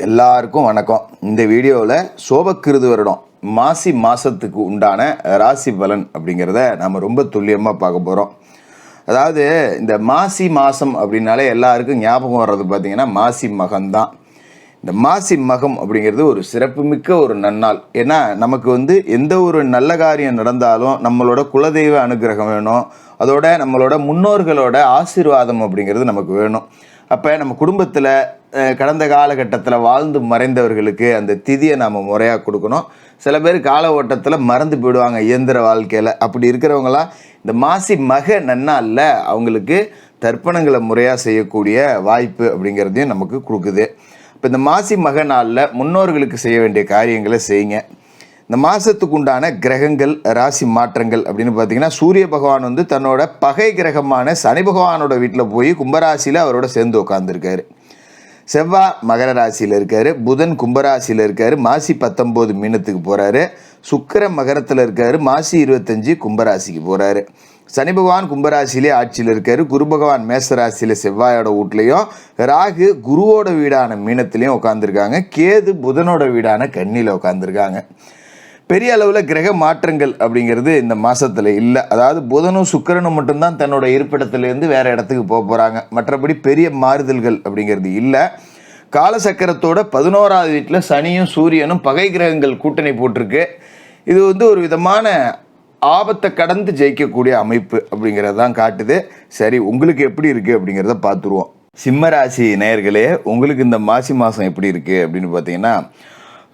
எல்லாருக்கும் வணக்கம். இந்த வீடியோவில் சோபக்கிருது வருடம் மாசி மாதத்துக்கு உண்டான ராசி பலன் அப்படிங்கிறத நம்ம ரொம்ப துல்லியமாக பார்க்க போகிறோம். அதாவது இந்த மாசி மாதம் அப்படின்னாலே எல்லாருக்கும் ஞாபகம் வர்றது பார்த்திங்கன்னா மாசி மகம்தான். இந்த மாசி மகம் அப்படிங்கிறது ஒரு சிறப்புமிக்க ஒரு நன்னாள். ஏன்னா நமக்கு எந்த ஒரு நல்ல காரியம் நடந்தாலும் நம்மளோட குலதெய்வ அனுகிரகம் வேணும், அதோட நம்மளோட முன்னோர்களோட ஆசீர்வாதம் அப்படிங்கிறது நமக்கு வேணும். அப்போ நம்ம குடும்பத்தில் கடந்த காலகட்டத்தில் வாழ்ந்து மறைந்தவர்களுக்கு அந்த திதியை நாம் முறையாக கொடுக்கணும். சில பேர் கால ஓட்டத்தில் மறந்து போயிடுவாங்க இயந்திர வாழ்க்கையில். அப்படி இருக்கிறவங்களாம் இந்த மாசி மக நன்னாளில் அவங்களுக்கு தர்ப்பணங்களை முறையாக செய்யக்கூடிய வாய்ப்பு அப்படிங்கிறதையும் நமக்கு கொடுக்குது. இப்போ இந்த மாசி மக நாளில் முன்னோர்களுக்கு செய்ய வேண்டிய காரியங்களை செய்யுங்க. இந்த மாதத்துக்கு உண்டான கிரகங்கள் ராசி மாற்றங்கள் அப்படின்னு பார்த்தீங்கன்னா, சூரிய பகவான் தன்னோட பகை கிரகமான சனி பகவானோட வீட்டில் போய் கும்பராசியில் அவரோட சேர்ந்து உட்காந்துருக்காரு. செவ்வாய் மகர ராசியில் இருக்கார், புதன் கும்பராசியில் இருக்கார், மாசி 19 மீனத்துக்கு போகிறாரு, சுக்கிரன் மகரத்தில் இருக்கார், மாசி 25 கும்பராசிக்கு போகிறாரு. சனி பகவான் கும்பராசிலே ஆட்சியில் இருக்கார், குரு பகவான் மேசராசியில் செவ்வாயோட வீட்லேயும், ராகு குருவோட வீடான மீனத்துலேயும் உட்காந்துருக்காங்க, கேது புதனோட வீடான கன்னியில் உட்காந்துருக்காங்க. பெரிய அளவில் கிரக மாற்றங்கள் அப்படிங்கிறது இந்த மாதத்தில் இல்லை. அதாவது புதனும் சுக்கிரனும் மட்டும்தான் தன்னோட இருப்பிடத்துலேருந்து வேறு இடத்துக்கு போக போகிறாங்க. மற்றபடி பெரிய மாறுதல்கள் அப்படிங்கிறது இல்லை. காலசக்கரத்தோட 11வது வீட்டில் சனியும் சூரியனும் பகை கிரகங்கள் கூட்டணி போட்டிருக்கு. இது ஒரு விதமான ஆபத்தை கடந்து ஜெயிக்கக்கூடிய அமைப்பு அப்படிங்கிறது தான் காட்டுது. சரி, உங்களுக்கு எப்படி இருக்குது அப்படிங்கிறத பார்த்துருவோம். சிம்மராசி நேயர்களே, உங்களுக்கு இந்த மாசி மாதம் எப்படி இருக்குது அப்படின்னு பார்த்தீங்கன்னா,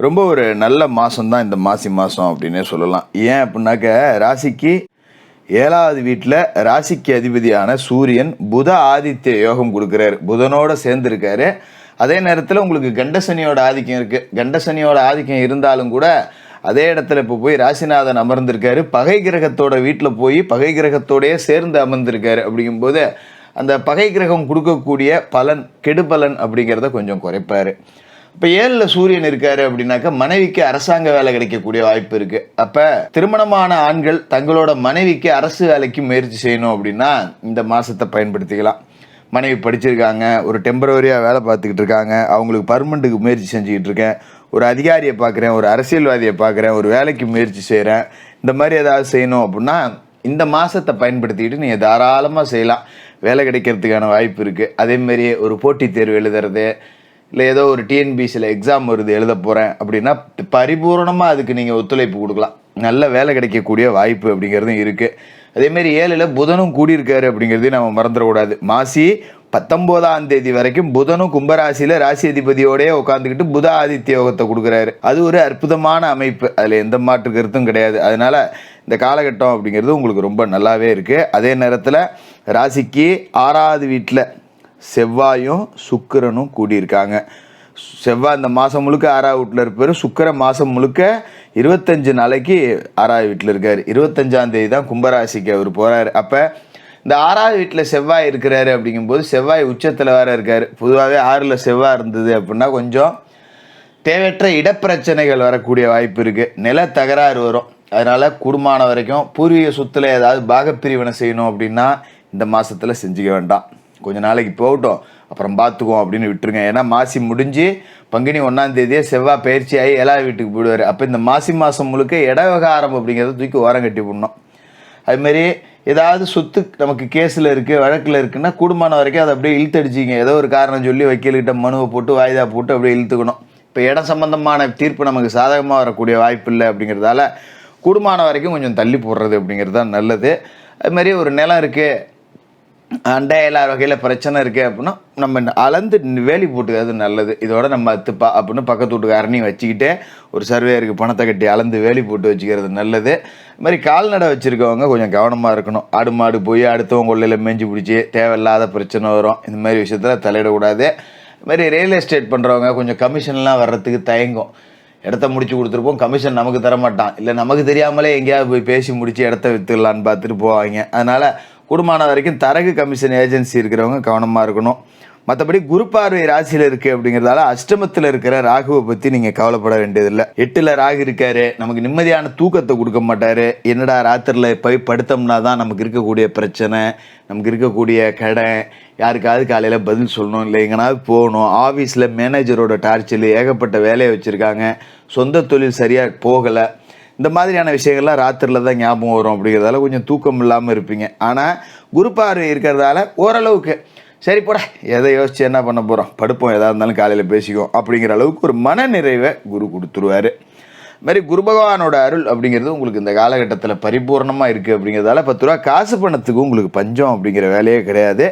ரொம்ப ஒரு நல்ல மாதம்தான் இந்த மாசி மாதம் அப்படின்னே சொல்லலாம். ஏன் அப்படின்னாக்க, ராசிக்கு 7வது வீட்டில் ராசிக்கு அதிபதியான சூரியன் புத ஆதித்ய யோகம் கொடுக்குறாரு, புதனோட சேர்ந்துருக்காரு. அதே நேரத்தில் உங்களுக்கு கண்டசனியோட ஆதிக்கம் இருக்குது. கண்டசனியோட ஆதிக்கம் இருந்தாலும் கூட அதே இடத்துல இப்போ போய் ராசிநாதன் அமர்ந்திருக்காரு, பகை கிரகத்தோட வீட்டில் போய் பகை கிரகத்தோடையே சேர்ந்து அமர்ந்திருக்காரு. அப்படிங்கும்போது அந்த பகை கிரகம் கொடுக்கக்கூடிய பலன் கெடுபலன் அப்படிங்கிறத கொஞ்சம் குறைப்பார். இப்போ 7ல் சூரியன் இருக்காரு அப்படின்னாக்கா மனைவிக்கு அரசாங்க வேலை கிடைக்கக்கூடிய வாய்ப்பு இருக்குது. அப்போ திருமணமான ஆண்கள் தங்களோட மனைவிக்கு அரசு வேலைக்கு முயற்சி செய்யணும் அப்படின்னா இந்த மாதத்தை பயன்படுத்திக்கலாம். மனைவி படிச்சிருக்காங்க, ஒரு டெம்பரவரியாக வேலை பார்த்துக்கிட்டு இருக்காங்க, அவங்களுக்கு பர்மனெண்ட்டுக்கு முயற்சி செஞ்சுக்கிட்டு இருக்கேன், ஒரு அதிகாரியை பார்க்குறேன், ஒரு அரசியல்வாதியை பார்க்குறேன், ஒரு வேலைக்கு முயற்சி செய்கிறேன், இந்த மாதிரி ஏதாவது செய்யணும் அப்படின்னா இந்த மாதத்தை பயன்படுத்திக்கிட்டு நீங்கள் தாராளமாக செய்யலாம். வேலை கிடைக்கிறதுக்கான வாய்ப்பு இருக்குது. அதேமாரி ஒரு போட்டித் தேர்வு எழுதுறது, இல்லை ஏதோ ஒரு டிஎன்பிசியில் எக்ஸாம் வருது எழுத போகிறேன் அப்படின்னா பரிபூர்ணமாக அதுக்கு நீங்கள் ஒத்துழைப்பு கொடுக்கலாம். நல்ல வேலை கிடைக்கக்கூடிய வாய்ப்பு அப்படிங்கிறதும் இருக்குது. அதேமாரி 7ல் புதனும் கூடியிருக்காரு அப்படிங்கிறதையும் நம்ம மறந்துடக்கூடாது. மாசி 19ஆம் தேதி வரைக்கும் புதனும் கும்பராசியில் ராசி அதிபதியோடய உட்காந்துக்கிட்டு புத ஆதித்ய யோகத்தை கொடுக்குறாரு. அது ஒரு அற்புதமான அமைப்பு, அதில் எந்த மாற்று கருத்தும் கிடையாது. அதனால் இந்த காலகட்டம் அப்படிங்கிறது உங்களுக்கு ரொம்ப நல்லாவே இருக்குது. அதே நேரத்தில் ராசிக்கு 6வது வீட்டில் செவ்வாயும் சுக்கிரனும் கூடியிருக்காங்க. செவ்வாய் இந்த மாதம் முழுக்க 6வது வீட்டில் இருப்பார், சுக்கிரன் மாதம் முழுக்க 25 நாளைக்கு 6வது வீட்டில் இருக்கார். 25ஆம் தேதி தான் கும்பராசிக்கு அவர் போகிறார். அப்போ இந்த 6வது வீட்டில் செவ்வாய் இருக்கிறாரு அப்படிங்கும்போது செவ்வாய் உச்சத்தில் வேறு இருக்கார். பொதுவாகவே 6ல் செவ்வாய் இருந்தது அப்படின்னா கொஞ்சம் தேவையற்ற இடப்பிரச்சனைகள் வரக்கூடிய வாய்ப்பு இருக்குது, நில தகராறு வரும். அதனால் கூடுமான வரைக்கும் பூர்வீக சொத்தில் ஏதாவது பாகப்பிரிவினை செய்யணும் அப்படின்னா இந்த மாதத்தில் செஞ்சுக்க வேண்டாம். கொஞ்சம் நாளைக்கு போகட்டும், அப்புறம் பார்த்துக்குவோம் அப்படின்னு விட்டுருங்க. ஏன்னா மாசி முடிஞ்சு பங்குனி 1ஆம் தேதியே செவ்வாய் பயிற்சி ஆகி 7வது வீட்டுக்கு போயிடுவார். அப்போ இந்த மாசி மாதம் முழுக்க இடவகாரம் அப்படிங்கிறத தூக்கி ஓரம் கட்டி போடணும். அதுமாரி ஏதாவது சொத்து நமக்கு கேஸில் இருக்குது, வழக்கில் இருக்குன்னா கூடுமான வரைக்கும் அதை அப்படியே இழுத்தடிச்சிங்க. ஏதோ ஒரு காரணம் சொல்லி வக்கீல்கிட்ட மனுவை போட்டு வாய்தா போட்டு அப்படியே இழுத்துக்கணும். இப்போ இடம் சம்பந்தமான தீர்ப்பு நமக்கு சாதகமாக வரக்கூடிய வாய்ப்பு இல்லை அப்படிங்கிறதால கூடுமான வரைக்கும் கொஞ்சம் தள்ளி போடுறது அப்படிங்கிறது தான் நல்லது. அதுமாதிரி ஒரு நிலம் இருக்குது, அண்டை எல்லா வகையில் பிரச்சனை இருக்குது அப்படின்னா நம்ம அளந்து வேலி போட்டுக்கிறது நல்லது. இதோட நம்ம அத்துப்பா அப்படின்னு பக்கத்து வீட்டுக்காரனையும் வச்சுக்கிட்டே ஒரு சர்வேருக்கு பணத்தை கட்டி அளந்து வேலி போட்டு வச்சுக்கிறது நல்லது. இது மாதிரி கால்நடை வச்சுருக்கவங்க கொஞ்சம் கவனமாக இருக்கணும். ஆடு மாடு போய் அடுத்தவங்க கொள்ளையில் மேய்ஞ்சி பிடிச்சி தேவையில்லாத பிரச்சனை வரும். இந்த மாதிரி விஷயத்தில் தலையிடக்கூடாது. இது மாதிரி ரியல் எஸ்டேட் பண்ணுறவங்க கொஞ்சம் கமிஷன்லாம் வர்றதுக்கு தயங்கும். இடத்த முடிச்சு கொடுத்துருப்போம், கமிஷன் நமக்கு தரமாட்டான், இல்லை நமக்கு தெரியாமலே எங்கேயாவது போய் பேசி முடித்து இடத்த விற்றுக்கலான்னு பார்த்துட்டு போவாங்க. அதனால் கூடுமான வரைக்கும் தரகு கமிஷன் ஏஜென்சி இருக்கிறவங்க கவனமாக இருக்கணும். மற்றபடி குரு பார்வை ராசியில் இருக்குது அப்படிங்கிறதால அஷ்டமத்தில் இருக்கிற ராகுவை பற்றி நீங்கள் கவலைப்பட வேண்டியதில்லை. 8ல் ராகு இருக்காரு, நமக்கு நிம்மதியான தூக்கத்தை கொடுக்க மாட்டார். என்னடா ராத்திரியில் போய் படுத்தோம்னா தான் நமக்கு இருக்கக்கூடிய பிரச்சனை, நமக்கு இருக்கக்கூடிய கடன், யாருக்காவது காலையில் பதில் சொல்லணும், இல்லை எங்கேனாவது போகணும், ஆஃபீஸில் மேனேஜரோட டார்ச்சல், ஏகப்பட்ட வேலையை வச்சுருக்காங்க, சொந்த தொழில் சரியாக போகலை, இந்த மாதிரியான விஷயங்கள்லாம் ராத்திரியில் தான் ஞாபகம் வரும். அப்படிங்கிறதால கொஞ்சம் தூக்கம் இல்லாமல் இருப்பீங்க. ஆனால் குரு பார்வை இருக்கிறதால ஓரளவுக்கு சரி போட எதை யோசிச்சு என்ன பண்ண போகிறோம், படுப்போம், எதாக இருந்தாலும் காலையில் பேசிக்குவோம் அப்படிங்கிற அளவுக்கு ஒரு மன நிறைவை குரு கொடுத்துருவார். மாதிரி குரு பகவானோட அருள் அப்படிங்கிறது உங்களுக்கு இந்த காலகட்டத்தில் பரிபூர்ணமாக இருக்குது. அப்படிங்கிறதால 10 ரூபா காசு பணத்துக்கு உங்களுக்கு பஞ்சம் அப்படிங்கிற வேலையே கிடையாது.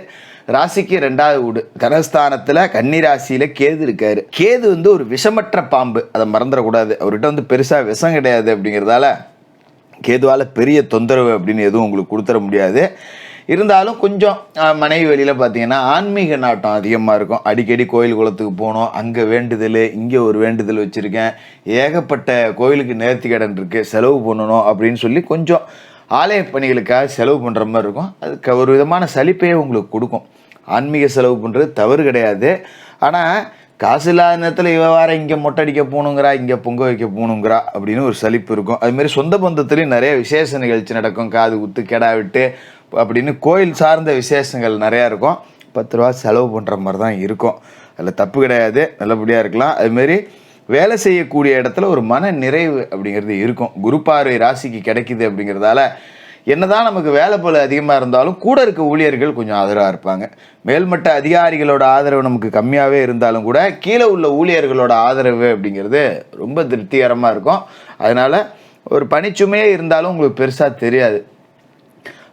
ராசிக்கு 2வது வீடு தனஸ்தானத்தில் கன்னி ராசியில் கேது இருக்காரு. கேது ஒரு விஷமற்ற பாம்பு, அதை மறந்துடக்கூடாது. அவர்கிட்ட பெருசாக விஷம் கிடையாது. அப்படிங்கிறதால கேதுவால் பெரிய தொந்தரவு அப்படின்னு எதுவும் உங்களுக்கு கொடுத்துட முடியாது. இருந்தாலும் கொஞ்சம் மனைவி வழியில் பார்த்தீங்கன்னா ஆன்மீக நாட்டம் அதிகமாக இருக்கும். அடிக்கடி கோயில் குளத்துக்கு போகணும், அங்கே வேண்டுதல், இங்கே ஒரு வேண்டுதல் வச்சுருக்கேன், ஏகப்பட்ட கோயிலுக்கு நேர்த்தி கடன் இருக்குது, செலவு பண்ணணும் அப்படின்னு சொல்லி கொஞ்சம் ஆலய பணிகளுக்காக செலவு பண்ணுற மாதிரி இருக்கும். அதுக்கு ஒரு விதமான சலிப்பையே உங்களுக்கு கொடுக்கும். ஆன்மீக செலவு பண்ணுறது தவறு கிடையாது. ஆனால் காசு இல்லாத நேரத்தில் வார இங்கே மொட்டை அடிக்க போகணுங்கிறா, இங்கே பொங்க வைக்க போகணுங்கிறா அப்படின்னு ஒரு சலிப்பு இருக்கும். அதுமாரி சொந்த பந்தத்துலேயும் நிறைய விசேஷ நிகழ்ச்சி நடக்கும். காது குத்து, கெடா விட்டு அப்படின்னு கோயில் சார்ந்த விசேஷங்கள் நிறையா இருக்கும். 10 ரூபா செலவு பண்ணுற மாதிரி தான் இருக்கும். அதில் தப்பு கிடையாது, நல்லபடியாக இருக்கலாம். அதுமாரி வேலை செய்யக்கூடிய இடத்துல ஒரு மன நிறைவு அப்படிங்கிறது இருக்கும். குரு பார்வை ராசிக்கு கிடைக்குது அப்படிங்கிறதால என்னதான் நமக்கு வேலை போல அதிகமாக இருந்தாலும் கூட இருக்க ஊழியர்கள் கொஞ்சம் ஆதரவாக இருப்பாங்க. மேல்மட்ட அதிகாரிகளோட ஆதரவு நமக்கு கம்மியாகவே இருந்தாலும் கூட கீழே உள்ள ஊழியர்களோட ஆதரவு அப்படிங்கிறது ரொம்ப திருப்திகரமாக இருக்கும். அதனால் ஒரு பணிச்சுமையே இருந்தாலும் உங்களுக்கு பெருசாக தெரியாது.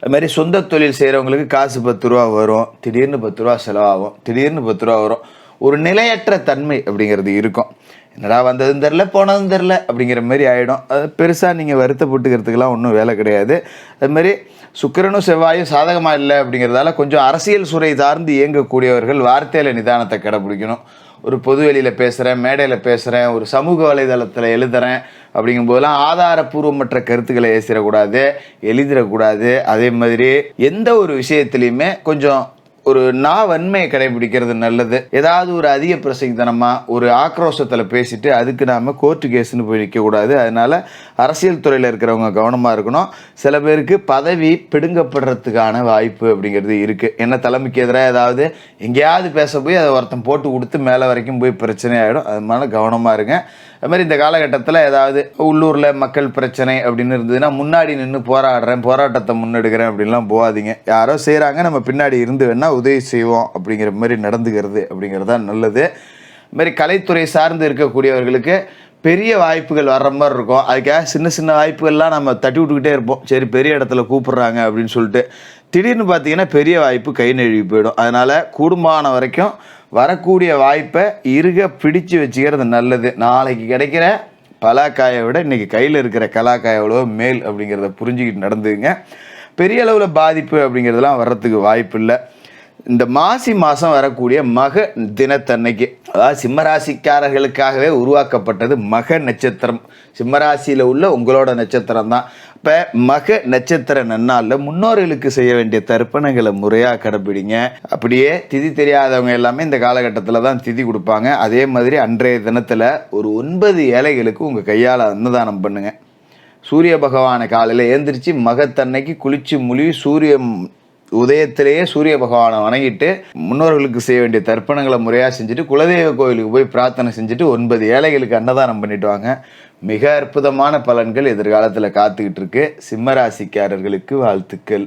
அதுமாதிரி சொந்த தொழில் செய்கிறவங்களுக்கு காசு 10 ரூபா வரும், திடீர்னு 10 ரூபா செலவாகும், திடீர்னு 10 ரூபா வரும். ஒரு நிலையற்ற தன்மை அப்படிங்கிறது இருக்கும். என்னடா வந்ததும் தெரில போனதும் தெரில அப்படிங்கிற மாதிரி ஆகிடும். அது பெருசாக நீங்கள் வருத்தப்பட்டுக்கிறதுக்கெல்லாம் ஒன்றும் வேலை கிடையாது. அதுமாரி சுக்கிரனும் செவ்வாயும் சாதகமாக இல்லை அப்படிங்கிறதால கொஞ்சம் அரசியல் சுரை சார்ந்து இயங்கக்கூடியவர்கள் வார்த்தையில் நிதானத்தை கடைப்பிடிக்கணும். ஒரு பொது வெளியில் பேசுகிறேன், மேடையில் பேசுகிறேன், ஒரு சமூக வலைதளத்தில் எழுதுகிறேன் அப்படிங்கும்போதெல்லாம் ஆதாரப்பூர்வமற்ற கருத்துக்களை எழுதிடக்கூடாது. அதே மாதிரி எந்த ஒரு விஷயத்துலையுமே கொஞ்சம் ஒரு வன்மையை கடைபிடிக்கிறது நல்லது. ஏதாவது ஒரு அதிக பிரசங்கித்தனமாக ஒரு ஆக்ரோஷத்தில் பேசிட்டு அதுக்கு நாம் கோர்ட்டு கேஸ்ன்னு போய் நிற்கக்கூடாது. அதனால் அரசியல் துறையில் இருக்கிறவங்க கவனமாக இருக்கணும். சில பேருக்கு பதவி பிடுங்கப்படுறதுக்கான வாய்ப்பு அப்படிங்கிறது இருக்குது. என்ன தலைமைக்கு எதிராக ஏதாவது எங்கேயாவது பேச போய் அதை ஒருத்தன் போட்டு கொடுத்து மேலே வரைக்கும் போய் பிரச்சனை ஆகிடும். அதனால கவனமாக இருங்க. அது மாதிரி இந்த காலகட்டத்தில் ஏதாவது உள்ளூரில் மக்கள் பிரச்சனை அப்படின்னு இருந்ததுன்னா முன்னாடி நின்று போராட்டத்தை முன்னெடுக்கிறேன் அப்படின்லாம் போகாதீங்க. யாரோ செய்கிறாங்க, நம்ம பின்னாடி இருந்து வேணால் உதவி செய்வோம் அப்படிங்கிற மாதிரி நடந்துக்கிறது அப்படிங்கிறது தான் நல்லது. இது மாதிரி கலைத்துறை சார்ந்து இருக்கக்கூடியவர்களுக்கு பெரிய வாய்ப்புகள் வர்ற மாதிரி இருக்கும். அதுக்காக சின்ன சின்ன வாய்ப்புகள்லாம் நம்ம தட்டி விட்டுக்கிட்டே இருப்போம். சரி பெரிய இடத்துல கூப்பிட்றாங்க அப்படின்னு சொல்லிட்டு திடீர்னு பார்த்தீங்கன்னா பெரிய வாய்ப்பு கை நழுவி போயிடும். அதனால் கூடுமான வரைக்கும் வரக்கூடிய வாய்ப்பை பிடிச்சு வச்சுக்கிறது நல்லது. நாளைக்கு கிடைக்கிற பலாக்காயை விட இன்றைக்கி கையில் இருக்கிற கலாக்காய் எவ்வளோ மேல் அப்படிங்கிறத புரிஞ்சுக்கிட்டு நடந்துங்க. பெரிய அளவில் பாதிப்பு அப்படிங்கிறதுலாம் வர்றதுக்கு வாய்ப்பு இல்லை. இந்த மாதம் வரக்கூடிய மக தினத்தன்னைக்கு, அதாவது சிம்மராசிக்காரர்களுக்காகவே உருவாக்கப்பட்டது மக நட்சத்திரம். சிம்மராசியில் உள்ள உங்களோட நட்சத்திரம் தான். இப்போ மக நட்சத்திர நன்னாளில் முன்னோர்களுக்கு செய்ய வேண்டிய தர்ப்பணங்களை முறையாக கடைப்பிடிங்க. அப்படியே திதி தெரியாதவங்க எல்லாமே இந்த காலகட்டத்தில் தான் திதி கொடுப்பாங்க. அதே மாதிரி அன்றைய தினத்தில் ஒரு 9 ஏழைகளுக்கு உங்கள் கையால் அன்னதானம் பண்ணுங்கள். சூரிய பகவானை காலையில் ஏந்திரிச்சு மகத்தன்னைக்கு குளிச்சு முழுவி உதயத்திலேயே சூரிய பகவானை வணங்கிட்டு முன்னோர்களுக்கு செய்ய வேண்டிய தர்ப்பணங்களை முறையாக செஞ்சுட்டு குலதெய்வ கோயிலுக்கு போய் பிரார்த்தனை செஞ்சுட்டு 9 ஏழைகளுக்கு அன்னதானம் பண்ணிட்டு வாங்க. மிக அற்புதமான பலன்கள் எதிர்காலத்தில் காத்துக்கிட்டு இருக்கு. சிம்மராசிக்காரர்களுக்கு வாழ்த்துக்கள்.